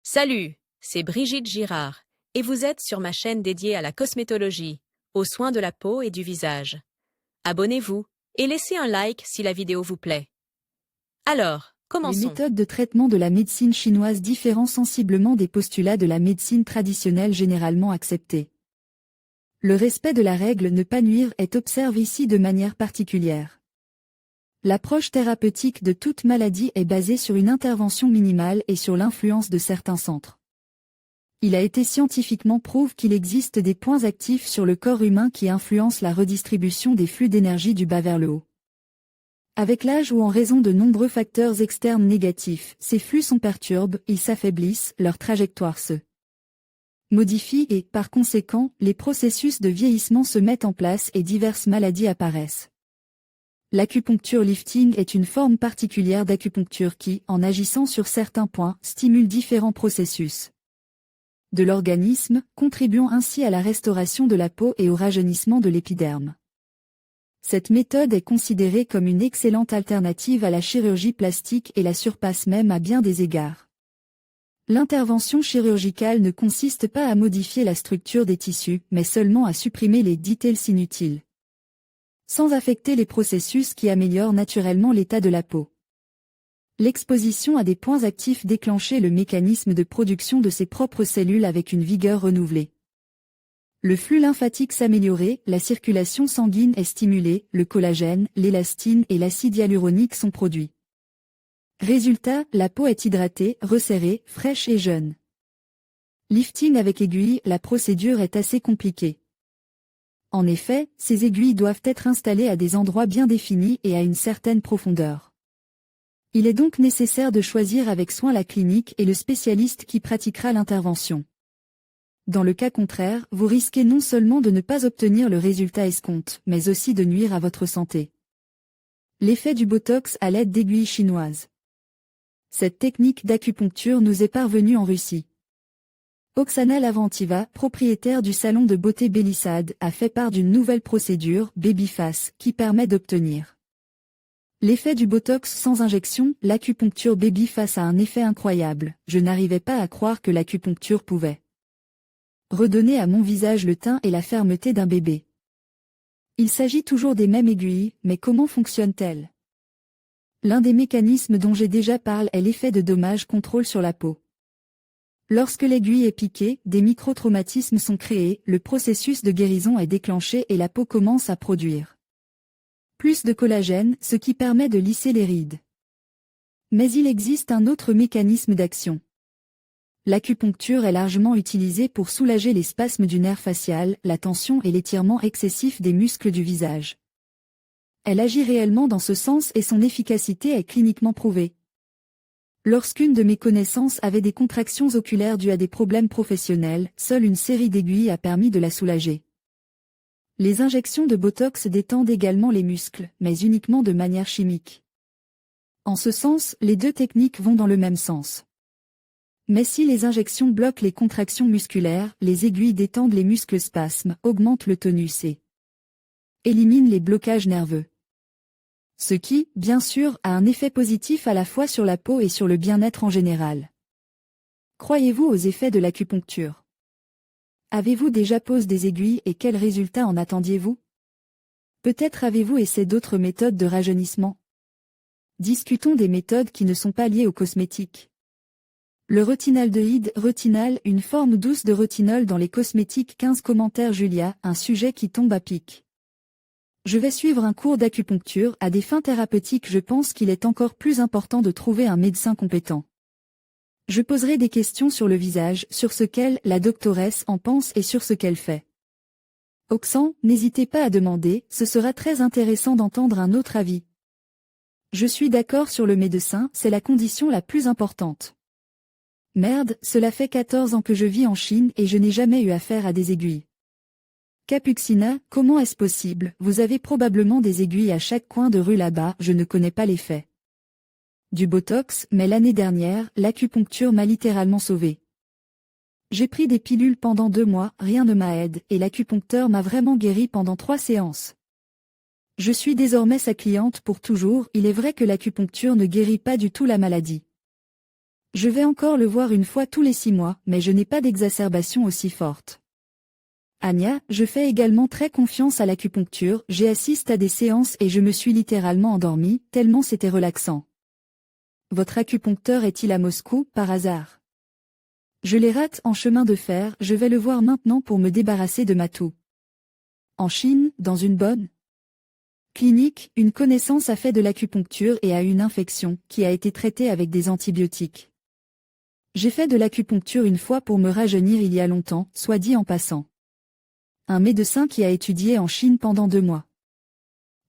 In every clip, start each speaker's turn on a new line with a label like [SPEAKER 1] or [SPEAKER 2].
[SPEAKER 1] Salut, c'est Brigitte Girard, et vous êtes sur ma chaîne dédiée à la cosmétologie, aux soins de la peau et du visage. Abonnez-vous et laissez un like si la vidéo vous plaît. Alors,
[SPEAKER 2] Les
[SPEAKER 1] commençons.
[SPEAKER 2] méthodes de traitement de la médecine chinoise diffèrent sensiblement des postulats de la médecine traditionnelle généralement acceptés. Le respect de la règle ne pas nuire est observé ici de manière particulière. L'approche thérapeutique de toute maladie est basée sur une intervention minimale et sur l'influence de certains centres. Il a été scientifiquement prouvé qu'il existe des points actifs sur le corps humain qui influencent la redistribution des flux d'énergie du bas vers le haut. Avec l'âge ou en raison de nombreux facteurs externes négatifs, ces flux sont perturbés, ils s'affaiblissent, leur trajectoire se modifie et, par conséquent, les processus de vieillissement se mettent en place et diverses maladies apparaissent. L'acupuncture lifting est une forme particulière d'acupuncture qui, en agissant sur certains points, stimule différents processus de l'organisme, contribuant ainsi à la restauration de la peau et au rajeunissement de l'épiderme. Cette méthode est considérée comme une excellente alternative à la chirurgie plastique et la surpasse même à bien des égards. L'intervention chirurgicale ne consiste pas à modifier la structure des tissus, mais seulement à supprimer les details inutiles, sans affecter les processus qui améliorent naturellement l'état de la peau. L'exposition à des points actifs déclenchait le mécanisme de production de ses propres cellules avec une vigueur renouvelée. Le flux lymphatique s'améliorait, la circulation sanguine est stimulée, le collagène, l'élastine et l'acide hyaluronique sont produits. Résultat, la peau est hydratée, resserrée, fraîche et jeune. Lifting avec aiguille, la procédure est assez compliquée. En effet, ces aiguilles doivent être installées à des endroits bien définis et à une certaine profondeur. Il est donc nécessaire de choisir avec soin la clinique et le spécialiste qui pratiquera l'intervention. Dans le cas contraire, vous risquez non seulement de ne pas obtenir le résultat escompté, mais aussi de nuire à votre santé. L'effet du Botox à l'aide d'aiguilles chinoises. Cette technique d'acupuncture nous est parvenue en Russie. Oksana Laventiva, propriétaire du salon de beauté Bélissade, a fait part d'une nouvelle procédure, Babyface, qui permet d'obtenir l'effet du Botox sans injection. L'acupuncture Babyface a un effet incroyable. Je n'arrivais pas à croire que l'acupuncture pouvait redonner à mon visage le teint et la fermeté d'un bébé. Il s'agit toujours des mêmes aiguilles, mais comment fonctionnent-elles? L'un des mécanismes dont j'ai déjà parlé est l'effet de dommage-contrôle sur la peau. Lorsque l'aiguille est piquée, des microtraumatismes sont créés, le processus de guérison est déclenché et la peau commence à produire plus de collagène, ce qui permet de lisser les rides. Mais il existe un autre mécanisme d'action. L'acupuncture est largement utilisée pour soulager les spasmes du nerf facial, la tension et l'étirement excessif des muscles du visage. Elle agit réellement dans ce sens et son efficacité est cliniquement prouvée. Lorsqu'une de mes connaissances avait des contractions oculaires dues à des problèmes professionnels, seule une série d'aiguilles a permis de la soulager. Les injections de Botox détendent également les muscles, mais uniquement de manière chimique. En ce sens, les deux techniques vont dans le même sens. Mais si les injections bloquent les contractions musculaires, les aiguilles détendent les muscles spasmes, augmentent le tonus et éliminent les blocages nerveux. Ce qui, bien sûr, a un effet positif à la fois sur la peau et sur le bien-être en général. Croyez-vous aux effets de l'acupuncture? Avez-vous déjà posé des aiguilles et quels résultats en attendiez-vous? Peut-être avez-vous essayé d'autres méthodes de rajeunissement? Discutons des méthodes qui ne sont pas liées aux cosmétiques. Le retinaldéhyde, retinal, une forme douce de retinol dans les cosmétiques. 15 commentaires Julia, un sujet qui tombe à pic. Je vais suivre un cours d'acupuncture. À des fins thérapeutiques, je pense qu'il est encore plus important de trouver un médecin compétent. Je poserai des questions sur le visage, sur ce qu'elle, la doctoresse, en pense et sur ce qu'elle fait. Oxan, n'hésitez pas à demander, ce sera très intéressant d'entendre un autre avis. Je suis d'accord sur le médecin, c'est la condition la plus importante. Merde, cela fait 14 ans que je vis en Chine et je n'ai jamais eu affaire à des aiguilles. Capuxina, comment est-ce possible? Vous avez probablement des aiguilles à chaque coin de rue là-bas, je ne connais pas l'effet du Botox, mais l'année dernière, l'acupuncture m'a littéralement sauvé. J'ai pris des pilules pendant 2 mois, rien ne m'a aidé, et l'acupuncteur m'a vraiment guéri pendant 3 séances. Je suis désormais sa cliente pour toujours. Il est vrai que l'acupuncture ne guérit pas du tout la maladie. Je vais encore le voir une fois tous les 6 mois, mais je n'ai pas d'exacerbation aussi forte. Anya, je fais également très confiance à l'acupuncture, j'ai assisté à des séances et je me suis littéralement endormie, tellement c'était relaxant. Votre acupuncteur est-il à Moscou, par hasard? Je les rate en chemin de fer, je vais le voir maintenant pour me débarrasser de ma toux. En Chine, dans une bonne clinique, une connaissance a fait de l'acupuncture et a eu une infection, qui a été traitée avec des antibiotiques. J'ai fait de l'acupuncture une fois pour me rajeunir il y a longtemps, soit dit en passant. Un médecin qui a étudié en Chine pendant 2 mois.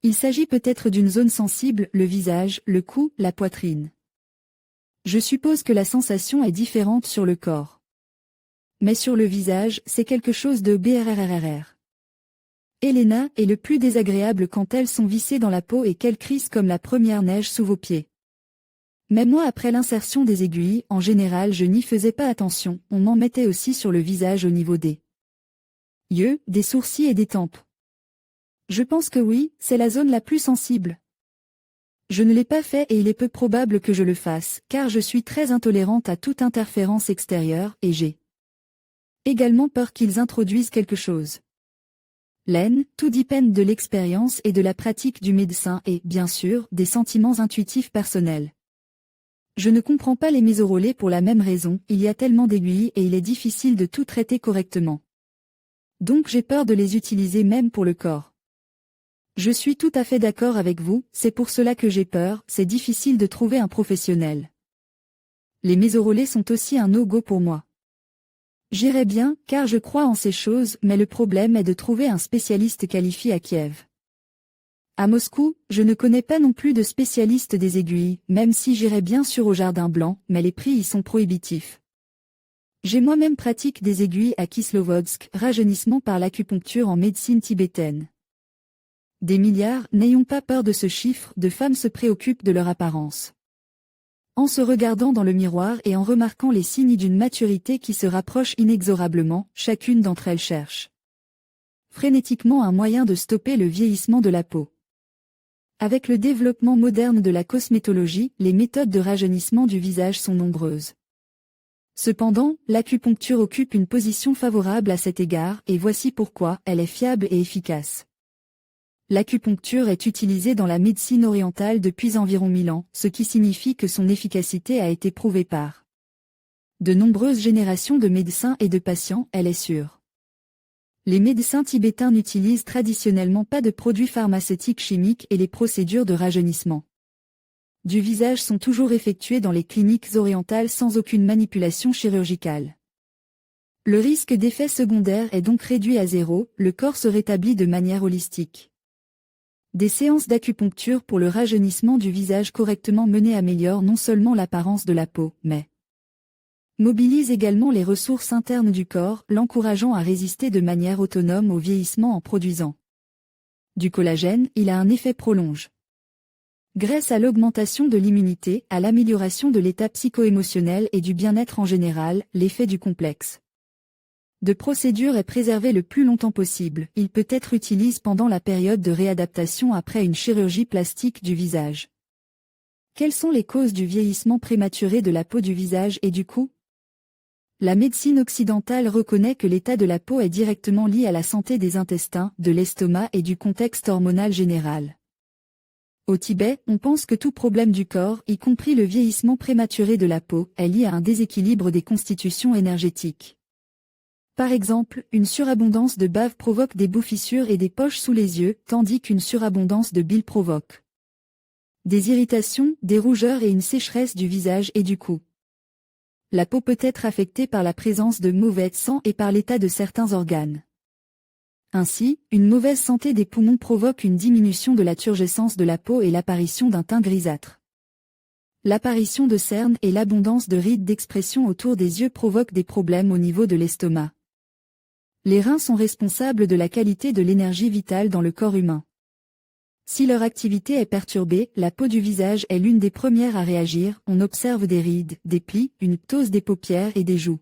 [SPEAKER 2] Il s'agit peut-être d'une zone sensible, le visage, le cou, la poitrine. Je suppose que la sensation est différente sur le corps. Mais sur le visage, c'est quelque chose de brrrr. Elena est le plus désagréable quand elles sont vissées dans la peau et qu'elles crissent comme la première neige sous vos pieds. Mais moi après l'insertion des aiguilles, en général je n'y faisais pas attention, on m'en mettait aussi sur le visage au niveau des yeux, des sourcils et des tempes. Je pense que oui, c'est la zone la plus sensible. Je ne l'ai pas fait et il est peu probable que je le fasse, car je suis très intolérante à toute interférence extérieure et j'ai également peur qu'ils introduisent quelque chose. Len, tout dépend de l'expérience et de la pratique du médecin et, bien sûr, des sentiments intuitifs personnels. Je ne comprends pas les mésorolés pour la même raison, il y a tellement d'aiguilles et il est difficile de tout traiter correctement. Donc j'ai peur de les utiliser même pour le corps. Je suis tout à fait d'accord avec vous, c'est pour cela que j'ai peur, c'est difficile de trouver un professionnel. Les mésorolés sont aussi un no-go pour moi. J'irai bien, car je crois en ces choses, mais le problème est de trouver un spécialiste qualifié à Kiev. À Moscou, je ne connais pas non plus de spécialiste des aiguilles, même si j'irais bien sûr au Jardin Blanc, mais les prix y sont prohibitifs. J'ai moi-même pratique des aiguilles à Kislovodsk, rajeunissement par l'acupuncture en médecine tibétaine. Des milliards, n'ayons pas peur de ce chiffre, de femmes se préoccupent de leur apparence. En se regardant dans le miroir et en remarquant les signes d'une maturité qui se rapproche inexorablement, chacune d'entre elles cherche frénétiquement un moyen de stopper le vieillissement de la peau. Avec le développement moderne de la cosmétologie, les méthodes de rajeunissement du visage sont nombreuses. Cependant, l'acupuncture occupe une position favorable à cet égard et voici pourquoi elle est fiable et efficace. L'acupuncture est utilisée dans la médecine orientale depuis environ 1000 ans, ce qui signifie que son efficacité a été prouvée par de nombreuses générations de médecins et de patients, elle est sûre. Les médecins tibétains n'utilisent traditionnellement pas de produits pharmaceutiques chimiques et les procédures de rajeunissement du visage sont toujours effectuées dans les cliniques orientales sans aucune manipulation chirurgicale. Le risque d'effets secondaires est donc réduit à 0, le corps se rétablit de manière holistique. Des séances d'acupuncture pour le rajeunissement du visage correctement menées améliorent non seulement l'apparence de la peau, mais mobilisent également les ressources internes du corps, l'encourageant à résister de manière autonome au vieillissement en produisant du collagène, il a un effet prolonge. Grâce à l'augmentation de l'immunité, à l'amélioration de l'état psycho-émotionnel et du bien-être en général, l'effet du complexe de procédure est préservé le plus longtemps possible, il peut être utilisé pendant la période de réadaptation après une chirurgie plastique du visage. Quelles sont les causes du vieillissement prématuré de la peau du visage et du cou? La médecine occidentale reconnaît que l'état de la peau est directement lié à la santé des intestins, de l'estomac et du contexte hormonal général. Au Tibet, on pense que tout problème du corps, y compris le vieillissement prématuré de la peau, est lié à un déséquilibre des constitutions énergétiques. Par exemple, une surabondance de bave provoque des bouffissures et des poches sous les yeux, tandis qu'une surabondance de bile provoque des irritations, des rougeurs et une sécheresse du visage et du cou. La peau peut être affectée par la présence de mauvais sang et par l'état de certains organes. Ainsi, une mauvaise santé des poumons provoque une diminution de la turgescence de la peau et l'apparition d'un teint grisâtre. L'apparition de cernes et l'abondance de rides d'expression autour des yeux provoquent des problèmes au niveau de l'estomac. Les reins sont responsables de la qualité de l'énergie vitale dans le corps humain. Si leur activité est perturbée, la peau du visage est l'une des premières à réagir, on observe des rides, des plis, une ptose des paupières et des joues.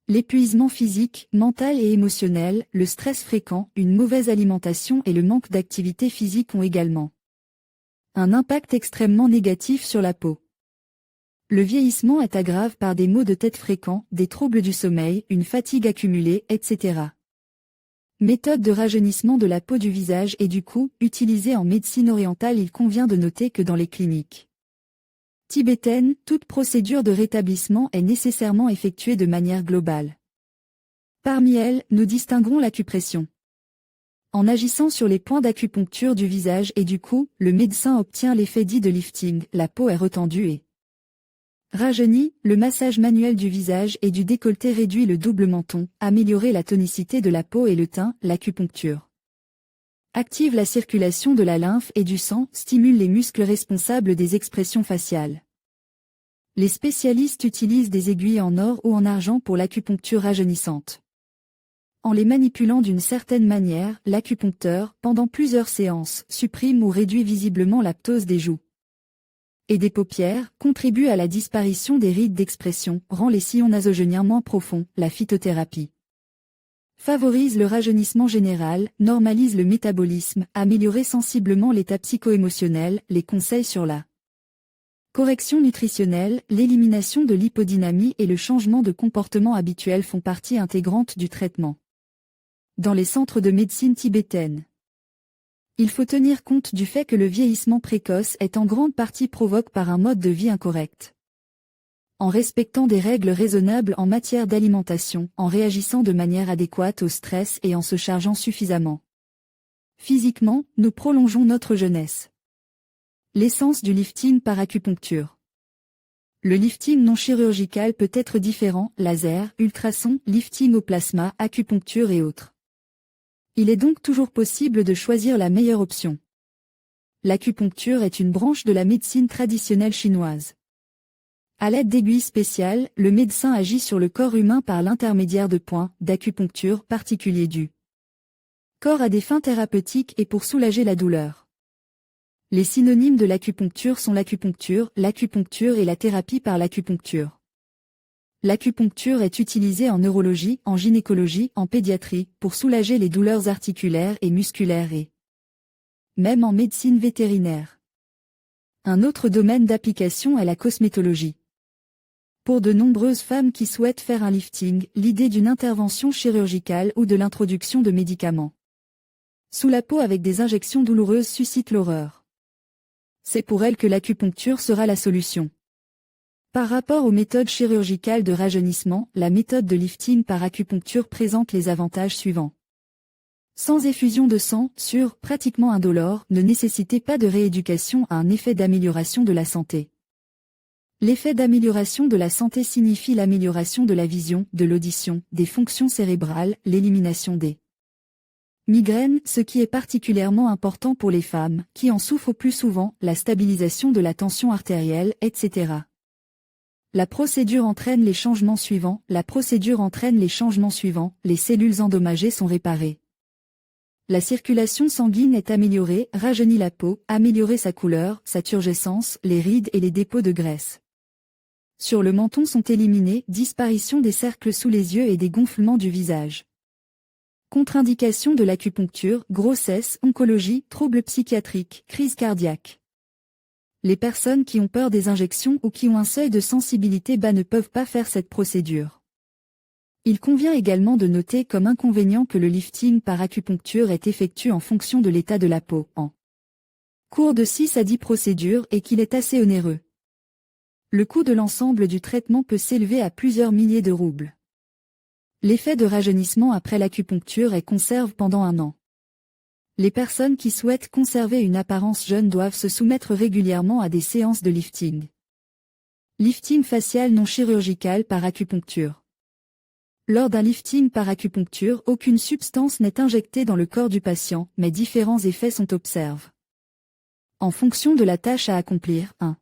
[SPEAKER 2] L'épuisement physique, mental et émotionnel, le stress fréquent, une mauvaise alimentation et le manque d'activité physique ont également un impact extrêmement négatif sur la peau. Le vieillissement est aggravé par des maux de tête fréquents, des troubles du sommeil, une fatigue accumulée, etc. Méthode de rajeunissement de la peau du visage et du cou, utilisée en médecine orientale. Il convient de noter que dans les cliniques tibétaines, toute procédure de rétablissement est nécessairement effectuée de manière globale. Parmi elles, nous distinguons l'acupression. En agissant sur les points d'acupuncture du visage et du cou, le médecin obtient l'effet dit de lifting, la peau est retendue et rajeunie. Le massage manuel du visage et du décolleté réduit le double menton, améliorer la tonicité de la peau et le teint. L'acupuncture active la circulation de la lymphe et du sang, stimule les muscles responsables des expressions faciales. Les spécialistes utilisent des aiguilles en or ou en argent pour l'acupuncture rajeunissante. En les manipulant d'une certaine manière, l'acupuncteur, pendant plusieurs séances, supprime ou réduit visiblement la ptose des joues et des paupières, contribue à la disparition des rides d'expression, rend les sillons nasogéniens moins profonds. La phytothérapie favorise le rajeunissement général, normalise le métabolisme, améliorer sensiblement l'état psycho-émotionnel. Les conseils sur la correction nutritionnelle, l'élimination de l'hypodynamie et le changement de comportement habituel font partie intégrante du traitement. Dans les centres de médecine tibétaine, il faut tenir compte du fait que le vieillissement précoce est en grande partie provoqué par un mode de vie incorrect. En respectant des règles raisonnables en matière d'alimentation, en réagissant de manière adéquate au stress et en se chargeant suffisamment physiquement, nous prolongeons notre jeunesse. L'essence du lifting par acupuncture. Le lifting non chirurgical peut être différent, laser, ultrasons, lifting au plasma, acupuncture et autres. Il est donc toujours possible de choisir la meilleure option. L'acupuncture est une branche de la médecine traditionnelle chinoise. À l'aide d'aiguilles spéciales, le médecin agit sur le corps humain par l'intermédiaire de points d'acupuncture particuliers du corps à des fins thérapeutiques et pour soulager la douleur. Les synonymes de l'acupuncture sont l'acupuncture et la thérapie par l'acupuncture. L'acupuncture est utilisée en neurologie, en gynécologie, en pédiatrie, pour soulager les douleurs articulaires et musculaires et même en médecine vétérinaire. Un autre domaine d'application est la cosmétologie. Pour de nombreuses femmes qui souhaitent faire un lifting, l'idée d'une intervention chirurgicale ou de l'introduction de médicaments sous la peau avec des injections douloureuses suscite l'horreur. C'est pour elles que l'acupuncture sera la solution. Par rapport aux méthodes chirurgicales de rajeunissement, la méthode de lifting par acupuncture présente les avantages suivants. Sans effusion de sang, sûr, pratiquement indolore, ne nécessitez pas de rééducation à un effet d'amélioration de la santé. L'effet d'amélioration de la santé signifie l'amélioration de la vision, de l'audition, des fonctions cérébrales, l'élimination des migraines, ce qui est particulièrement important pour les femmes, qui en souffrent plus souvent, la stabilisation de la tension artérielle, etc. La procédure entraîne les changements suivants, les cellules endommagées sont réparées. La circulation sanguine est améliorée, rajeunit la peau, améliorer sa couleur, sa turgescence, les rides et les dépôts de graisse sur le menton sont éliminés, disparition des cercles sous les yeux et des gonflements du visage. Contre-indication de l'acupuncture, grossesse, oncologie, troubles psychiatriques, crise cardiaque. Les personnes qui ont peur des injections ou qui ont un seuil de sensibilité bas ne peuvent pas faire cette procédure. Il convient également de noter comme inconvénient que le lifting par acupuncture est effectué en fonction de l'état de la peau, en cours de 6 à 10 procédures et qu'il est assez onéreux. Le coût de l'ensemble du traitement peut s'élever à plusieurs milliers de roubles. L'effet de rajeunissement après l'acupuncture est conservé pendant 1 an. Les personnes qui souhaitent conserver une apparence jeune doivent se soumettre régulièrement à des séances de lifting. Lifting facial non chirurgical par acupuncture. Lors d'un lifting par acupuncture, aucune substance n'est injectée dans le corps du patient, mais différents effets sont observés. En fonction de la tâche à accomplir, 1.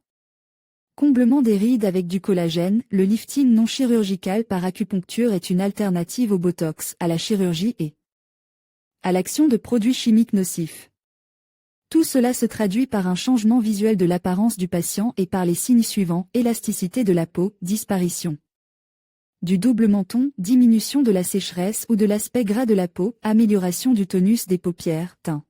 [SPEAKER 2] Comblement des rides avec du collagène, le lifting non chirurgical par acupuncture est une alternative au botox, à la chirurgie et à l'action de produits chimiques nocifs. Tout cela se traduit par un changement visuel de l'apparence du patient et par les signes suivants, élasticité de la peau, disparition du double menton, diminution de la sécheresse ou de l'aspect gras de la peau, amélioration du tonus des paupières, teint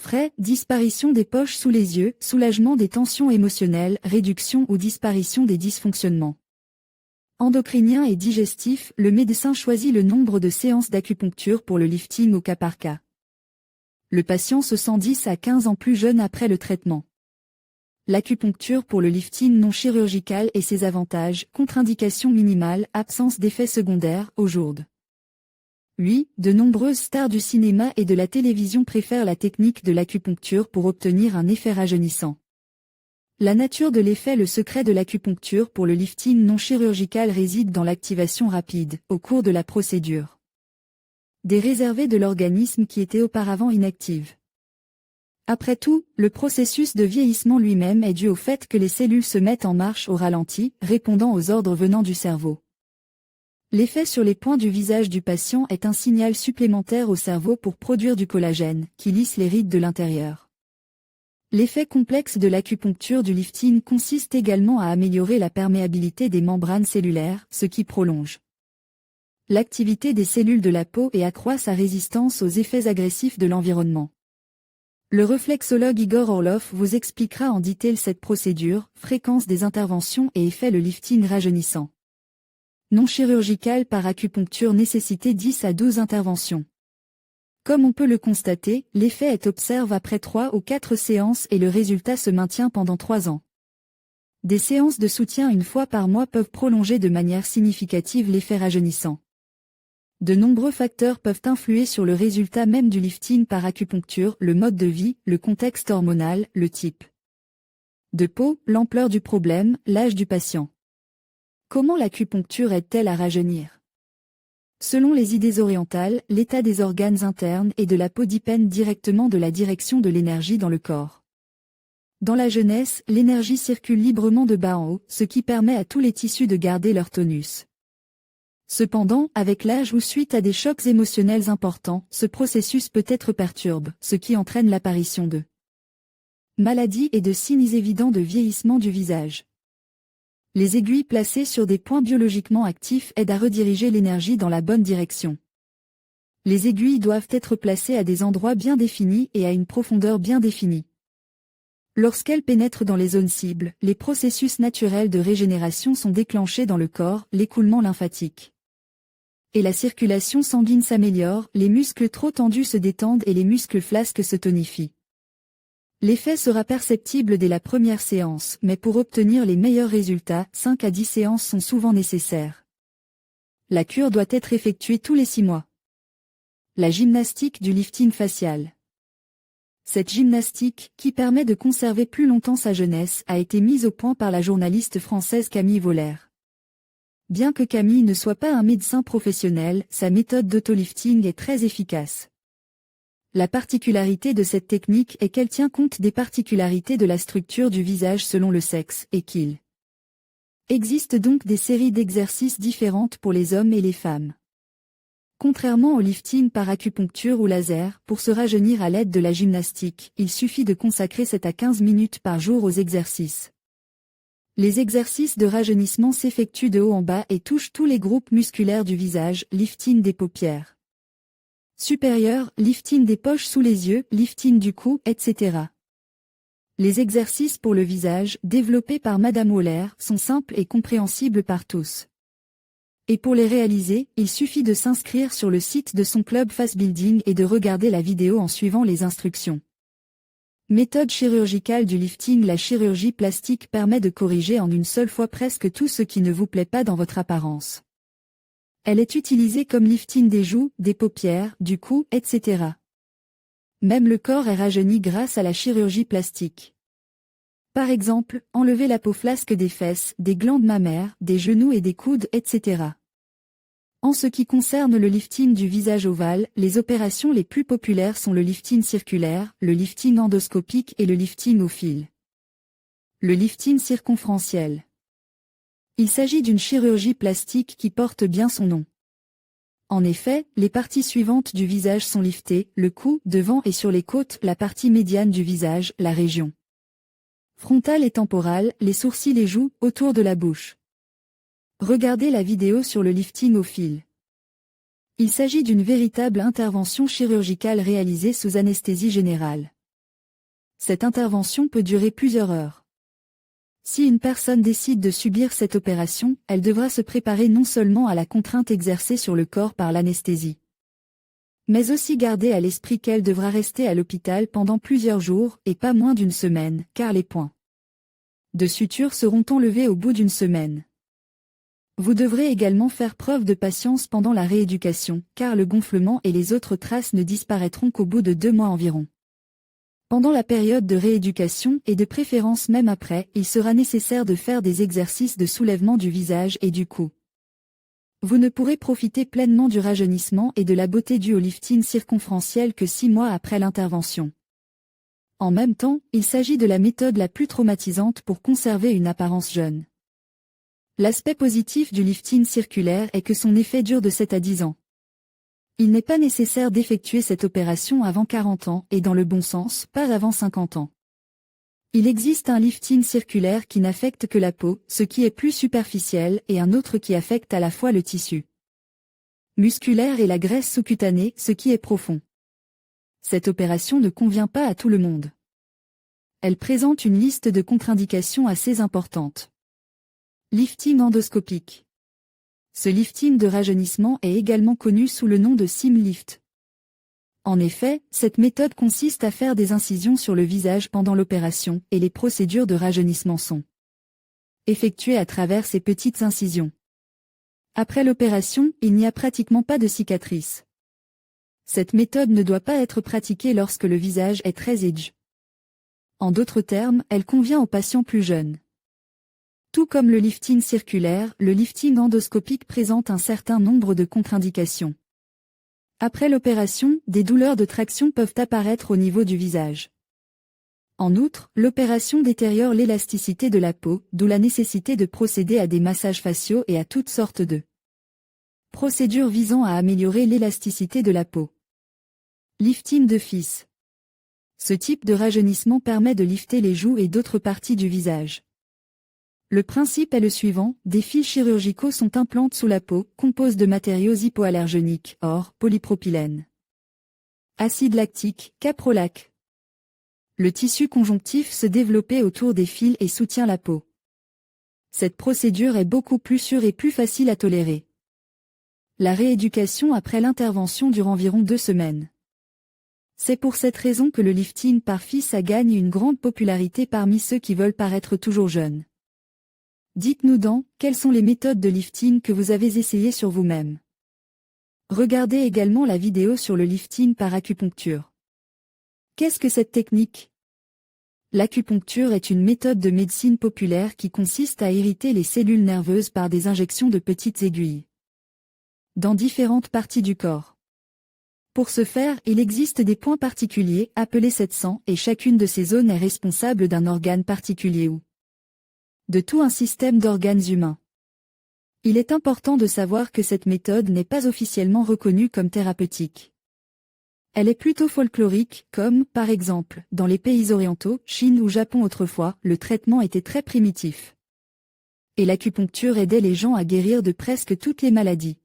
[SPEAKER 2] Frais, disparition des poches sous les yeux, soulagement des tensions émotionnelles, réduction ou disparition des dysfonctionnements. Endocrinien et digestif, le médecin choisit le nombre de séances d'acupuncture pour le lifting au cas par cas. Le patient se sent 10 à 15 ans plus jeune après le traitement. L'acupuncture pour le lifting non chirurgical et ses avantages, contre-indication minimale, absence d'effets secondaires, au jourde. Oui, de nombreuses stars du cinéma et de la télévision préfèrent la technique de l'acupuncture pour obtenir un effet rajeunissant. La nature de l'effet. Le secret de l'acupuncture pour le lifting non chirurgical réside dans l'activation rapide, au cours de la procédure, des réservés de l'organisme qui étaient auparavant inactives. Après tout, le processus de vieillissement lui-même est dû au fait que les cellules se mettent en marche au ralenti, répondant aux ordres venant du cerveau. L'effet sur les points du visage du patient est un signal supplémentaire au cerveau pour produire du collagène, qui lisse les rides de l'intérieur. L'effet complexe de l'acupuncture du lifting consiste également à améliorer la perméabilité des membranes cellulaires, ce qui prolonge l'activité des cellules de la peau et accroît sa résistance aux effets agressifs de l'environnement. Le réflexologue Igor Orlov vous expliquera en détail cette procédure, fréquence des interventions et effet. Le lifting rajeunissant non chirurgical par acupuncture nécessité 10 à 12 interventions. Comme on peut le constater, l'effet est observé après 3 ou 4 séances et le résultat se maintient pendant 3 ans. Des séances de soutien une fois par mois peuvent prolonger de manière significative l'effet rajeunissant. De nombreux facteurs peuvent influer sur le résultat même du lifting par acupuncture, le mode de vie, le contexte hormonal, le type de peau, l'ampleur du problème, l'âge du patient. Comment l'acupuncture aide-t-elle à rajeunir? Selon les idées orientales, l'état des organes internes et de la peau dépend directement de la direction de l'énergie dans le corps. Dans la jeunesse, l'énergie circule librement de bas en haut, ce qui permet à tous les tissus de garder leur tonus. Cependant, avec l'âge ou suite à des chocs émotionnels importants, ce processus peut être perturbé, ce qui entraîne l'apparition de maladies et de signes évidents de vieillissement du visage. Les aiguilles placées sur des points biologiquement actifs aident à rediriger l'énergie dans la bonne direction. Les aiguilles doivent être placées à des endroits bien définis et à une profondeur bien définie. Lorsqu'elles pénètrent dans les zones cibles, les processus naturels de régénération sont déclenchés dans le corps, l'écoulement lymphatique et la circulation sanguine s'améliore, les muscles trop tendus se détendent et les muscles flasques se tonifient. L'effet sera perceptible dès la première séance, mais pour obtenir les meilleurs résultats, 5 à 10 séances sont souvent nécessaires. La cure doit être effectuée tous les 6 mois. La gymnastique du lifting facial. Cette gymnastique, qui permet de conserver plus longtemps sa jeunesse, a été mise au point par la journaliste française Camille Voller. Bien que Camille ne soit pas un médecin professionnel, sa méthode d'autolifting est très efficace. La particularité de cette technique est qu'elle tient compte des particularités de la structure du visage selon le sexe, et qu'il existe donc des séries d'exercices différentes pour les hommes et les femmes. Contrairement au lifting par acupuncture ou laser, pour se rajeunir à l'aide de la gymnastique, il suffit de consacrer 7 à 15 minutes par jour aux exercices. Les exercices de rajeunissement s'effectuent de haut en bas et touchent tous les groupes musculaires du visage, lifting des paupières supérieur, lifting des poches sous les yeux, lifting du cou, etc. Les exercices pour le visage, développés par Madame Woller, sont simples et compréhensibles par tous. Et pour les réaliser, il suffit de s'inscrire sur le site de son club Face Building et de regarder la vidéo en suivant les instructions. Méthode chirurgicale du lifting. La chirurgie plastique permet de corriger en une seule fois presque tout ce qui ne vous plaît pas dans votre apparence. Elle est utilisée comme lifting des joues, des paupières, du cou, etc. Même le corps est rajeuni grâce à la chirurgie plastique. Par exemple, enlever la peau flasque des fesses, des glandes mammaires, des genoux et des coudes, etc. En ce qui concerne le lifting du visage ovale, les opérations les plus populaires sont le lifting circulaire, le lifting endoscopique et le lifting au fil. Le lifting circonférentiel. Il s'agit d'une chirurgie plastique qui porte bien son nom. En effet, les parties suivantes du visage sont liftées, le cou, devant et sur les côtes, la partie médiane du visage, la région frontale et temporale, les sourcils et joues, autour de la bouche. Regardez la vidéo sur le lifting au fil. Il s'agit d'une véritable intervention chirurgicale réalisée sous anesthésie générale. Cette intervention peut durer plusieurs heures. Si une personne décide de subir cette opération, elle devra se préparer non seulement à la contrainte exercée sur le corps par l'anesthésie, mais aussi garder à l'esprit qu'elle devra rester à l'hôpital pendant plusieurs jours et pas moins d'une semaine, car les points de suture seront enlevés au bout d'une semaine. Vous devrez également faire preuve de patience pendant la rééducation, car le gonflement et les autres traces ne disparaîtront qu'au bout de 2 mois environ. Pendant la période de rééducation et de préférence même après, il sera nécessaire de faire des exercices de soulèvement du visage et du cou. Vous ne pourrez profiter pleinement du rajeunissement et de la beauté due au lifting circonférentiel que 6 mois après l'intervention. En même temps, il s'agit de la méthode la plus traumatisante pour conserver une apparence jeune. L'aspect positif du lifting circulaire est que son effet dure de 7 à 10 ans. Il n'est pas nécessaire d'effectuer cette opération avant 40 ans et dans le bon sens, pas avant 50 ans. Il existe un lifting circulaire qui n'affecte que la peau, ce qui est plus superficiel, et un autre qui affecte à la fois le tissu musculaire et la graisse sous-cutanée, ce qui est profond. Cette opération ne convient pas à tout le monde. Elle présente une liste de contre-indications assez importante. Lifting endoscopique. Ce lifting de rajeunissement est également connu sous le nom de Sim Lift. En effet, cette méthode consiste à faire des incisions sur le visage pendant l'opération, et les procédures de rajeunissement sont effectuées à travers ces petites incisions. Après l'opération, il n'y a pratiquement pas de cicatrice. Cette méthode ne doit pas être pratiquée lorsque le visage est très âgé. En d'autres termes, elle convient aux patients plus jeunes. Tout comme le lifting circulaire, le lifting endoscopique présente un certain nombre de contre-indications. Après l'opération, des douleurs de traction peuvent apparaître au niveau du visage. En outre, l'opération détériore l'élasticité de la peau, d'où la nécessité de procéder à des massages faciaux et à toutes sortes de procédures visant à améliorer l'élasticité de la peau. Lifting de fils. Ce type de rajeunissement permet de lifter les joues et d'autres parties du visage. Le principe est le suivant, des fils chirurgicaux sont implantés sous la peau, composés de matériaux hypoallergéniques, or, polypropylène, acide lactique, caprolac. Le tissu conjonctif se développe autour des fils et soutient la peau. Cette procédure est beaucoup plus sûre et plus facile à tolérer. La rééducation après l'intervention dure environ 2 semaines. C'est pour cette raison que le lifting par fils a gagné une grande popularité parmi ceux qui veulent paraître toujours jeunes. Dites-nous donc, quelles sont les méthodes de lifting que vous avez essayées sur vous-même. Regardez également la vidéo sur le lifting par acupuncture. Qu'est-ce que cette technique? L'acupuncture est une méthode de médecine populaire qui consiste à irriter les cellules nerveuses par des injections de petites aiguilles dans différentes parties du corps. Pour ce faire, il existe des points particuliers, appelés 700, et chacune de ces zones est responsable d'un organe particulier ou de tout un système d'organes humains. Il est important de savoir que cette méthode n'est pas officiellement reconnue comme thérapeutique. Elle est plutôt folklorique, comme, par exemple, dans les pays orientaux, Chine ou Japon autrefois, le traitement était très primitif. Et l'acupuncture aidait les gens à guérir de presque toutes les maladies.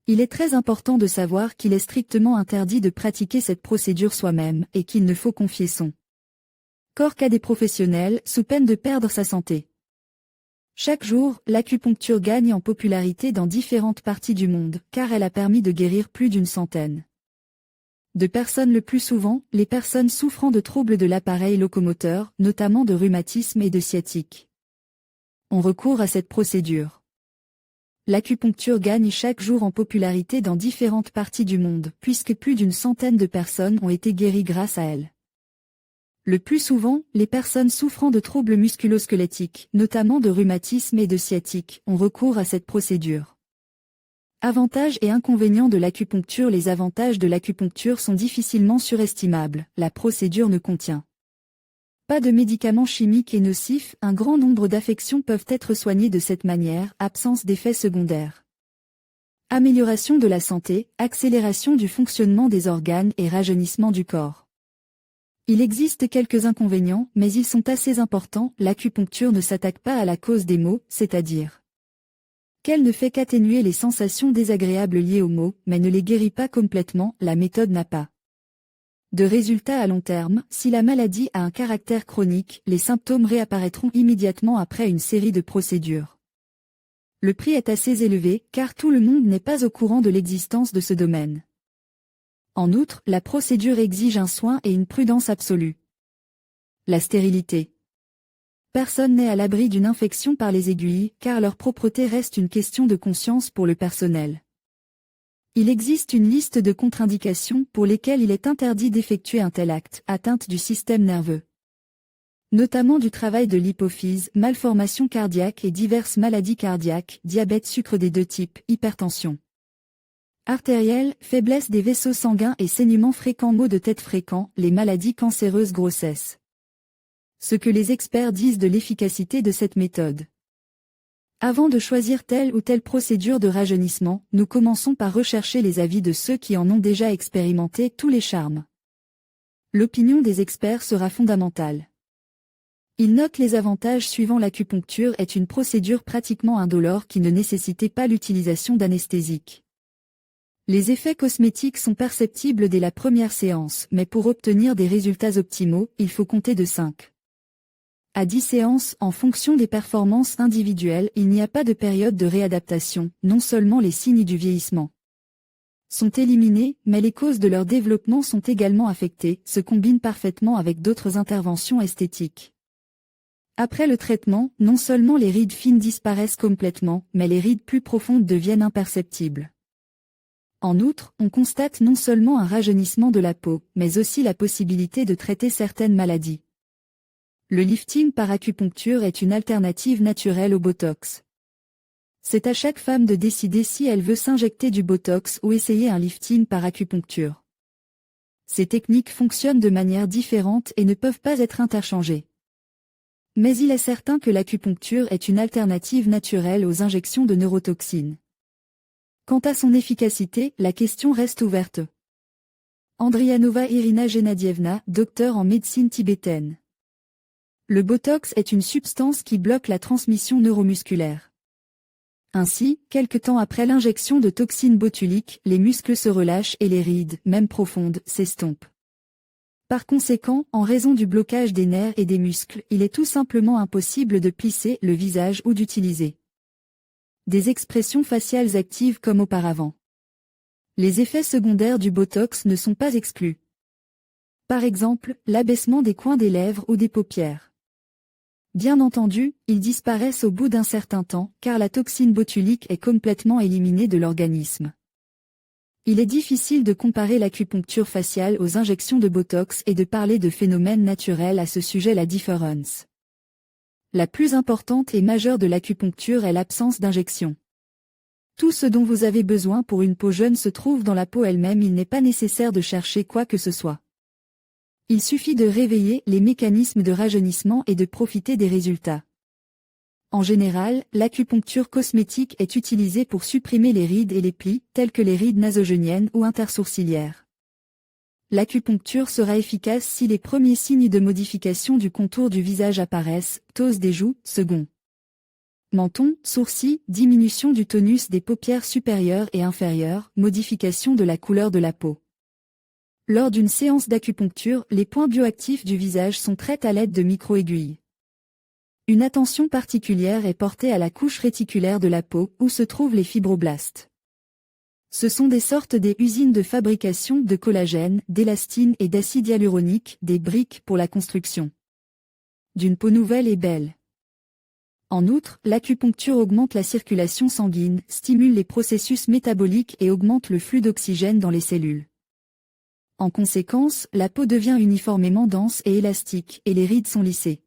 [SPEAKER 2] Il est très important de savoir qu'il est strictement interdit de pratiquer cette procédure soi-même et qu'il ne faut confier son corps qu'à des professionnels sous peine de perdre sa santé. Chaque jour, l'acupuncture gagne en popularité dans différentes parties du monde, car elle a permis de guérir plus d'une centaine de personnes, le plus souvent, les personnes souffrant de troubles de l'appareil locomoteur, notamment de rhumatisme et de sciatique. On recourt à cette procédure. L'acupuncture gagne chaque jour en popularité dans différentes parties du monde, puisque plus d'une centaine de personnes ont été guéries grâce à elle. Le plus souvent, les personnes souffrant de troubles musculo-squelettiques, notamment de rhumatisme et de sciatique, ont recours à cette procédure. Avantages et inconvénients de l'acupuncture. Les avantages de l'acupuncture sont difficilement surestimables, la procédure ne contient pas de médicaments chimiques et nocifs, un grand nombre d'affections peuvent être soignées de cette manière, absence d'effets secondaires. Amélioration de la santé, accélération du fonctionnement des organes et rajeunissement du corps. Il existe quelques inconvénients, mais ils sont assez importants. L'acupuncture ne s'attaque pas à la cause des maux, c'est-à-dire qu'elle ne fait qu'atténuer les sensations désagréables liées aux maux, mais ne les guérit pas complètement. La méthode n'a pas De résultat à long terme, si la maladie a un caractère chronique, les symptômes réapparaîtront immédiatement après une série de procédures. Le prix est assez élevé, car tout le monde n'est pas au courant de l'existence de ce domaine. En outre, la procédure exige un soin et une prudence absolue. La stérilité. Personne n'est à l'abri d'une infection par les aiguilles, car leur propreté reste une question de conscience pour le personnel. Il existe une liste de contre-indications pour lesquelles il est interdit d'effectuer un tel acte, atteinte du système nerveux. Notamment du travail de l'hypophyse, malformations cardiaques et diverses maladies cardiaques, diabète sucre des deux types, hypertension artérielle, faiblesse des vaisseaux sanguins et saignements fréquents, maux de tête fréquents, les maladies cancéreuses, grossesse. Ce que les experts disent de l'efficacité de cette méthode. Avant de choisir telle ou telle procédure de rajeunissement, nous commençons par rechercher les avis de ceux qui en ont déjà expérimenté tous les charmes. L'opinion des experts sera fondamentale. Ils notent les avantages suivants. L'acupuncture est une procédure pratiquement indolore qui ne nécessitait pas l'utilisation d'anesthésiques. Les effets cosmétiques sont perceptibles dès la première séance, mais pour obtenir des résultats optimaux, il faut compter de 5 à 10 séances en fonction des performances individuelles. Il n'y a pas de période de réadaptation, non seulement les signes du vieillissement sont éliminés, mais les causes de leur développement sont également affectées, se combinent parfaitement avec d'autres interventions esthétiques. Après le traitement, non seulement les rides fines disparaissent complètement, mais les rides plus profondes deviennent imperceptibles. En outre, on constate non seulement un rajeunissement de la peau, mais aussi la possibilité de traiter certaines maladies. Le lifting par acupuncture est une alternative naturelle au Botox. C'est à chaque femme de décider si elle veut s'injecter du Botox ou essayer un lifting par acupuncture. Ces techniques fonctionnent de manière différente et ne peuvent pas être interchangées. Mais il est certain que l'acupuncture est une alternative naturelle aux injections de neurotoxines. Quant à son efficacité, la question reste ouverte. Andrianova Irina Gennadievna, docteur en médecine tibétaine. Le Botox est une substance qui bloque la transmission neuromusculaire. Ainsi, quelque temps après l'injection de toxines botuliques, les muscles se relâchent et les rides, même profondes, s'estompent. Par conséquent, en raison du blocage des nerfs et des muscles, il est tout simplement impossible de plisser le visage ou d'utiliser des expressions faciales actives comme auparavant. Les effets secondaires du Botox ne sont pas exclus. Par exemple, l'abaissement des coins des lèvres ou des paupières. Bien entendu, ils disparaissent au bout d'un certain temps, car la toxine botulique est complètement éliminée de l'organisme. Il est difficile de comparer l'acupuncture faciale aux injections de Botox et de parler de phénomènes naturels à ce sujet. La différence la plus importante et majeure de l'acupuncture est l'absence d'injection. Tout ce dont vous avez besoin pour une peau jeune se trouve dans la peau elle-même. Il n'est pas nécessaire de chercher quoi que ce soit. Il suffit de réveiller les mécanismes de rajeunissement et de profiter des résultats. En général, l'acupuncture cosmétique est utilisée pour supprimer les rides et les plis, tels que les rides nasogéniennes ou intersourcilières. L'acupuncture sera efficace si les premiers signes de modification du contour du visage apparaissent, ptose des joues, second menton, sourcils, diminution du tonus des paupières supérieures et inférieures, modification de la couleur de la peau. Lors d'une séance d'acupuncture, les points bioactifs du visage sont traités à l'aide de micro-aiguilles. Une attention particulière est portée à la couche réticulaire de la peau, où se trouvent les fibroblastes. Ce sont des sortes des usines de fabrication de collagène, d'élastine et d'acide hyaluronique, des briques pour la construction d'une peau nouvelle et belle. En outre, l'acupuncture augmente la circulation sanguine, stimule les processus métaboliques et augmente le flux d'oxygène dans les cellules. En conséquence, la peau devient uniformément dense et élastique, et les rides sont lissées.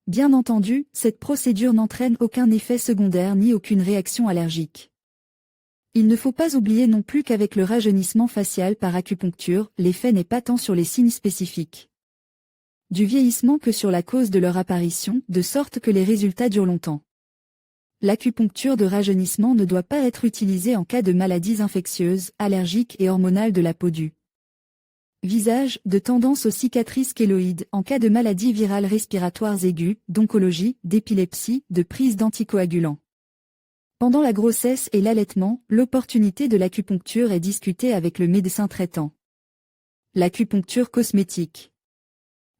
[SPEAKER 2] Bien entendu, cette procédure n'entraîne aucun effet secondaire ni aucune réaction allergique. Il ne faut pas oublier non plus qu'avec le rajeunissement facial par acupuncture, l'effet n'est pas tant sur les signes spécifiques du vieillissement que sur la cause de leur apparition, de sorte que les résultats durent longtemps. L'acupuncture de rajeunissement ne doit pas être utilisée en cas de maladies infectieuses, allergiques et hormonales de la peau du visage, de tendance aux cicatrices kéloïdes, en cas de maladies virales respiratoires aiguës, d'oncologie, d'épilepsie, de prise d'anticoagulants. Pendant la grossesse et l'allaitement, l'opportunité de l'acupuncture est discutée avec le médecin traitant. L'acupuncture cosmétique.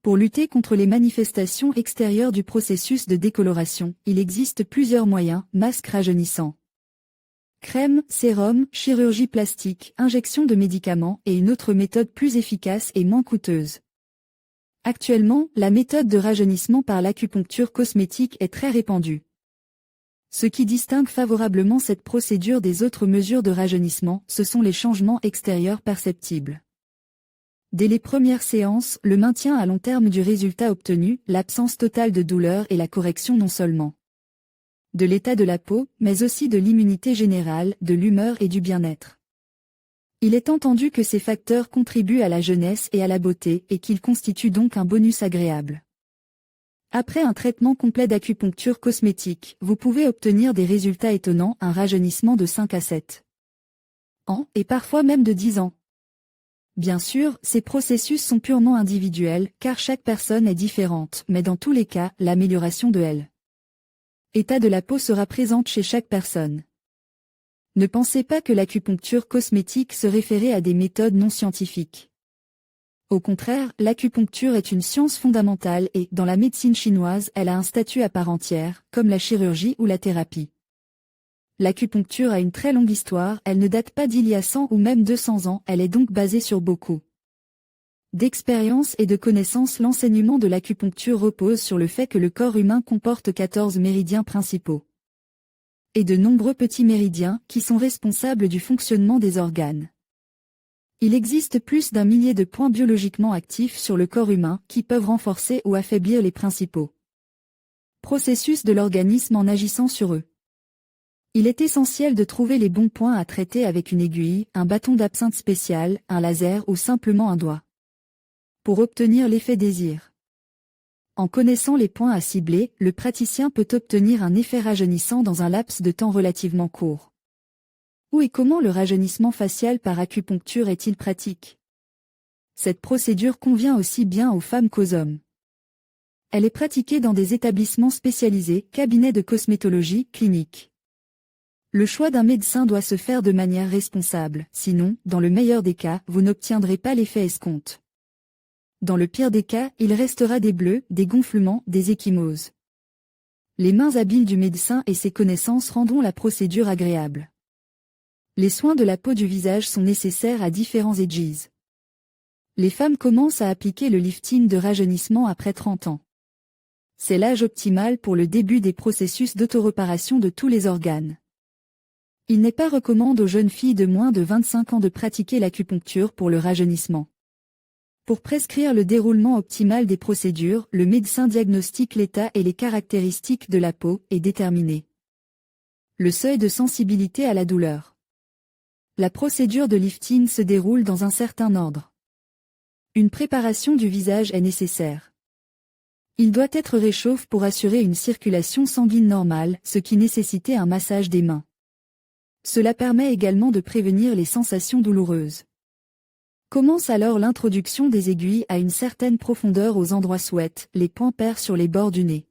[SPEAKER 2] Pour lutter contre les manifestations extérieures du processus de décoloration, il existe plusieurs moyens: masques rajeunissants, crème, sérum, chirurgie plastique, injection de médicaments et une autre méthode plus efficace et moins coûteuse. Actuellement, la méthode de rajeunissement par l'acupuncture cosmétique est très répandue. Ce qui distingue favorablement cette procédure des autres mesures de rajeunissement, ce sont les changements extérieurs perceptibles. Dès les premières séances, le maintien à long terme du résultat obtenu, l'absence totale de douleur et la correction non seulement de l'état de la peau, mais aussi de l'immunité générale, de l'humeur et du bien-être. Il est entendu que ces facteurs contribuent à la jeunesse et à la beauté et qu'ils constituent donc un bonus agréable. Après un traitement complet d'acupuncture cosmétique, vous pouvez obtenir des résultats étonnants, un rajeunissement de 5 à 7 ans et parfois même de 10 ans. Bien sûr, ces processus sont purement individuels, car chaque personne est différente, mais dans tous les cas, l'amélioration de l'état de la peau sera présente chez chaque personne. Ne pensez pas que l'acupuncture cosmétique se référait à des méthodes non scientifiques. Au contraire, l'acupuncture est une science fondamentale et, dans la médecine chinoise, elle a un statut à part entière, comme la chirurgie ou la thérapie. L'acupuncture a une très longue histoire, elle ne date pas d'il y a 100 ou même 200 ans, elle est donc basée sur beaucoup d'expérience et de connaissances. L'enseignement de l'acupuncture repose sur le fait que le corps humain comporte 14 méridiens principaux et de nombreux petits méridiens qui sont responsables du fonctionnement des organes. Il existe plus d'1 millier de points biologiquement actifs sur le corps humain qui peuvent renforcer ou affaiblir les principaux processus de l'organisme en agissant sur eux. Il est essentiel de trouver les bons points à traiter avec une aiguille, un bâton d'absinthe spécial, un laser ou simplement un doigt, pour obtenir l'effet désir. En connaissant les points à cibler, le praticien peut obtenir un effet rajeunissant dans un laps de temps relativement court. Où et comment le rajeunissement facial par acupuncture est-il pratique? Cette procédure convient aussi bien aux femmes qu'aux hommes. Elle est pratiquée dans des établissements spécialisés, cabinets de cosmétologie, cliniques. Le choix d'un médecin doit se faire de manière responsable, sinon, dans le meilleur des cas, vous n'obtiendrez pas l'effet escompte. Dans le pire des cas, il restera des bleus, des gonflements, des ecchymoses. Les mains habiles du médecin et ses connaissances rendront la procédure agréable. Les soins de la peau du visage sont nécessaires à différents âges. Les femmes commencent à appliquer le lifting de rajeunissement après 30 ans. C'est l'âge optimal pour le début des processus d'autoréparation de tous les organes. Il n'est pas recommandé aux jeunes filles de moins de 25 ans de pratiquer l'acupuncture pour le rajeunissement. Pour prescrire le déroulement optimal des procédures, le médecin diagnostique l'état et les caractéristiques de la peau et déterminer le seuil de sensibilité à la douleur. La procédure de lifting se déroule dans un certain ordre. Une préparation du visage est nécessaire. Il doit être réchauffé pour assurer une circulation sanguine normale, ce qui nécessitait un massage des mains. Cela permet également de prévenir les sensations douloureuses. Commence alors l'introduction des aiguilles à une certaine profondeur aux endroits souhaités, les points pairs sur les bords du nez,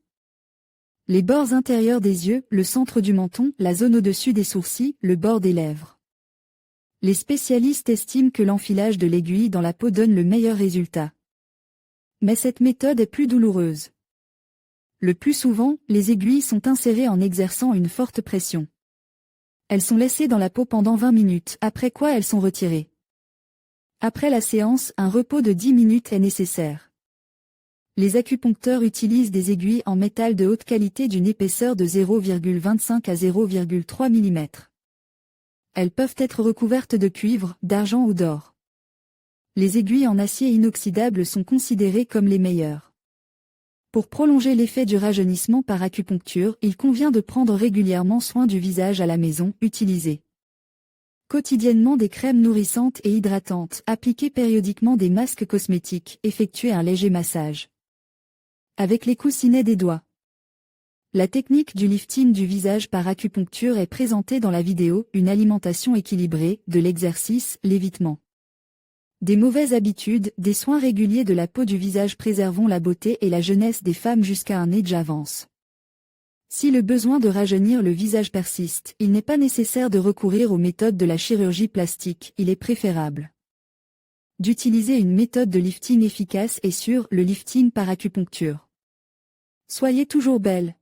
[SPEAKER 2] les bords intérieurs des yeux, le centre du menton, la zone au-dessus des sourcils, le bord des lèvres. Les spécialistes estiment que l'enfilage de l'aiguille dans la peau donne le meilleur résultat. Mais cette méthode est plus douloureuse. Le plus souvent, les aiguilles sont insérées en exerçant une forte pression. Elles sont laissées dans la peau pendant 20 minutes, après quoi elles sont retirées. Après la séance, un repos de 10 minutes est nécessaire. Les acupuncteurs utilisent des aiguilles en métal de haute qualité d'une épaisseur de 0,25 à 0,3 mm. Elles peuvent être recouvertes de cuivre, d'argent ou d'or. Les aiguilles en acier inoxydable sont considérées comme les meilleures. Pour prolonger l'effet du rajeunissement par acupuncture, il convient de prendre régulièrement soin du visage à la maison, utiliser quotidiennement des crèmes nourrissantes et hydratantes, appliquer périodiquement des masques cosmétiques, effectuer un léger massage avec les coussinets des doigts. La technique du lifting du visage par acupuncture est présentée dans la vidéo, une alimentation équilibrée, de l'exercice, l'évitement des mauvaises habitudes, des soins réguliers de la peau du visage préservant la beauté et la jeunesse des femmes jusqu'à un âge avance. Si le besoin de rajeunir le visage persiste, il n'est pas nécessaire de recourir aux méthodes de la chirurgie plastique, il est préférable d'utiliser une méthode de lifting efficace et sûre, le lifting par acupuncture. Soyez toujours belle.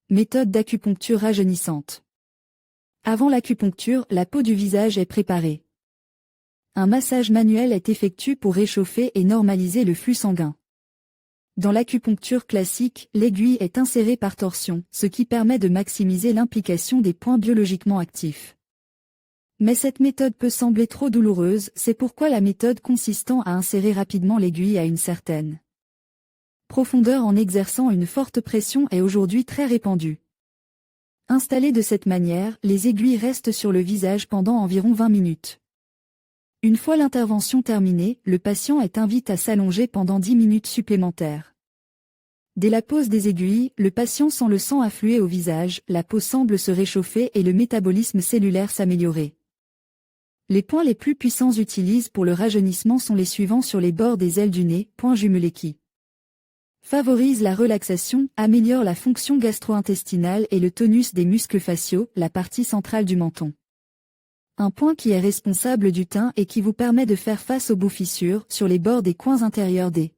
[SPEAKER 2] Méthode d'acupuncture rajeunissante. Avant l'acupuncture, la peau du visage est préparée. Un massage manuel est effectué pour réchauffer et normaliser le flux sanguin. Dans l'acupuncture classique, l'aiguille est insérée par torsion, ce qui permet de maximiser l'implication des points biologiquement actifs. Mais cette méthode peut sembler trop douloureuse, c'est pourquoi la méthode consistant à insérer rapidement l'aiguille à une certaine profondeur en exerçant une forte pression est aujourd'hui très répandue. Installées de cette manière, les aiguilles restent sur le visage pendant environ 20 minutes. Une fois l'intervention terminée, le patient est invité à s'allonger pendant 10 minutes supplémentaires. Dès la pose des aiguilles, le patient sent le sang affluer au visage, la peau semble se réchauffer et le métabolisme cellulaire s'améliorer. Les points les plus puissants utilisés pour le rajeunissement sont les suivants sur les bords des ailes du nez, point jumelé qui favorise la relaxation, améliore la fonction gastro-intestinale et le tonus des muscles faciaux, la partie centrale du menton. Un point qui est responsable du teint et qui vous permet de faire face aux bouffissures sur les bords des coins intérieurs des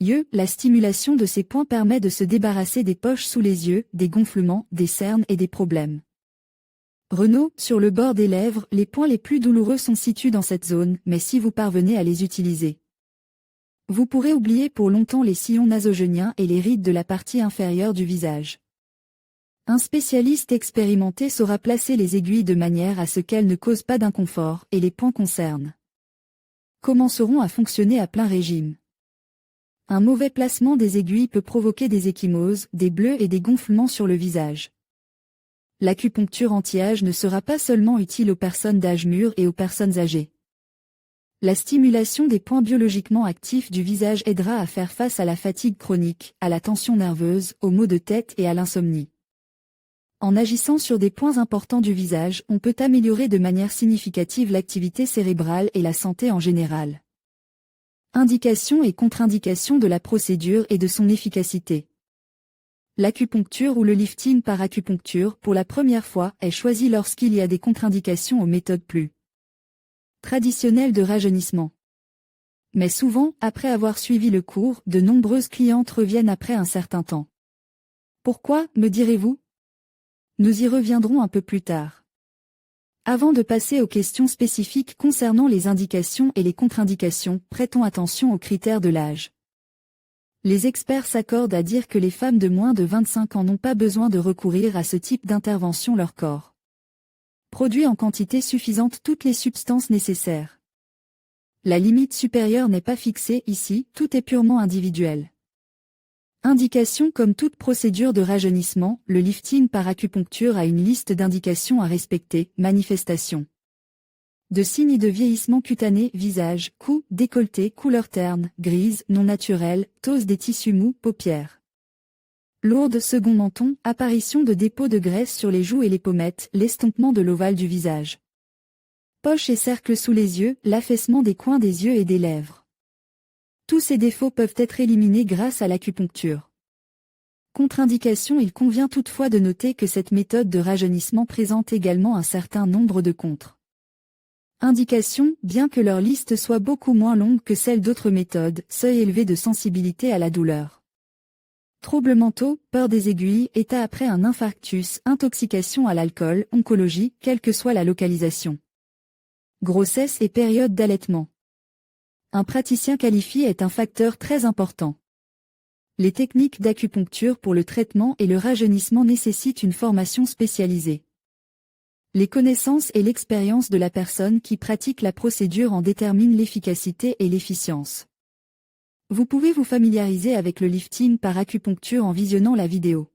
[SPEAKER 2] yeux. La stimulation de ces points permet de se débarrasser des poches sous les yeux, des gonflements, des cernes et des problèmes. Renaud, sur le bord des lèvres, les points les plus douloureux sont situés dans cette zone, mais si vous parvenez à les utiliser, vous pourrez oublier pour longtemps les sillons nasogéniens et les rides de la partie inférieure du visage. Un spécialiste expérimenté saura placer les aiguilles de manière à ce qu'elles ne causent pas d'inconfort, et les points concernés commenceront à fonctionner à plein régime. Un mauvais placement des aiguilles peut provoquer des ecchymoses, des bleus et des gonflements sur le visage. L'acupuncture anti-âge ne sera pas seulement utile aux personnes d'âge mûr et aux personnes âgées. La stimulation des points biologiquement actifs du visage aidera à faire face à la fatigue chronique, à la tension nerveuse, aux maux de tête et à l'insomnie. En agissant sur des points importants du visage, on peut améliorer de manière significative l'activité cérébrale et la santé en général. Indications et contre-indications de la procédure et de son efficacité. L'acupuncture ou le lifting par acupuncture, pour la première fois, est choisi lorsqu'il y a des contre-indications aux méthodes plus traditionnelles de rajeunissement. Mais souvent, après avoir suivi le cours, de nombreuses clientes reviennent après un certain temps. Pourquoi, me direz-vous? Nous y reviendrons un peu plus tard. Avant de passer aux questions spécifiques concernant les indications et les contre-indications, prêtons attention aux critères de l'âge. Les experts s'accordent à dire que les femmes de moins de 25 ans n'ont pas besoin de recourir à ce type d'intervention. Leur corps produit en quantité suffisante toutes les substances nécessaires. La limite supérieure n'est pas fixée ici, tout est purement individuel. Indications. Comme toute procédure de rajeunissement, le lifting par acupuncture a une liste d'indications à respecter. Manifestations de signes de vieillissement cutané, visage, cou, décolleté, couleur terne, grise, non naturelle, ptose des tissus mous, paupières lourdes, second menton, apparition de dépôts de graisse sur les joues et les pommettes, l'estompement de l'ovale du visage, poches et cercles sous les yeux, l'affaissement des coins des yeux et des lèvres. Tous ces défauts peuvent être éliminés grâce à l'acupuncture. Contre-indication. Il convient toutefois de noter que cette méthode de rajeunissement présente également un certain nombre de contre-indications, bien que leur liste soit beaucoup moins longue que celle d'autres méthodes. Seuil élevé de sensibilité à la douleur. Troubles mentaux, peur des aiguilles, état après un infarctus, intoxication à l'alcool, oncologie, quelle que soit la localisation. Grossesse et période d'allaitement. Un praticien qualifié est un facteur très important. Les techniques d'acupuncture pour le traitement et le rajeunissement nécessitent une formation spécialisée. Les connaissances et l'expérience de la personne qui pratique la procédure en déterminent l'efficacité et l'efficience. Vous pouvez vous familiariser avec le lifting par acupuncture en visionnant la vidéo.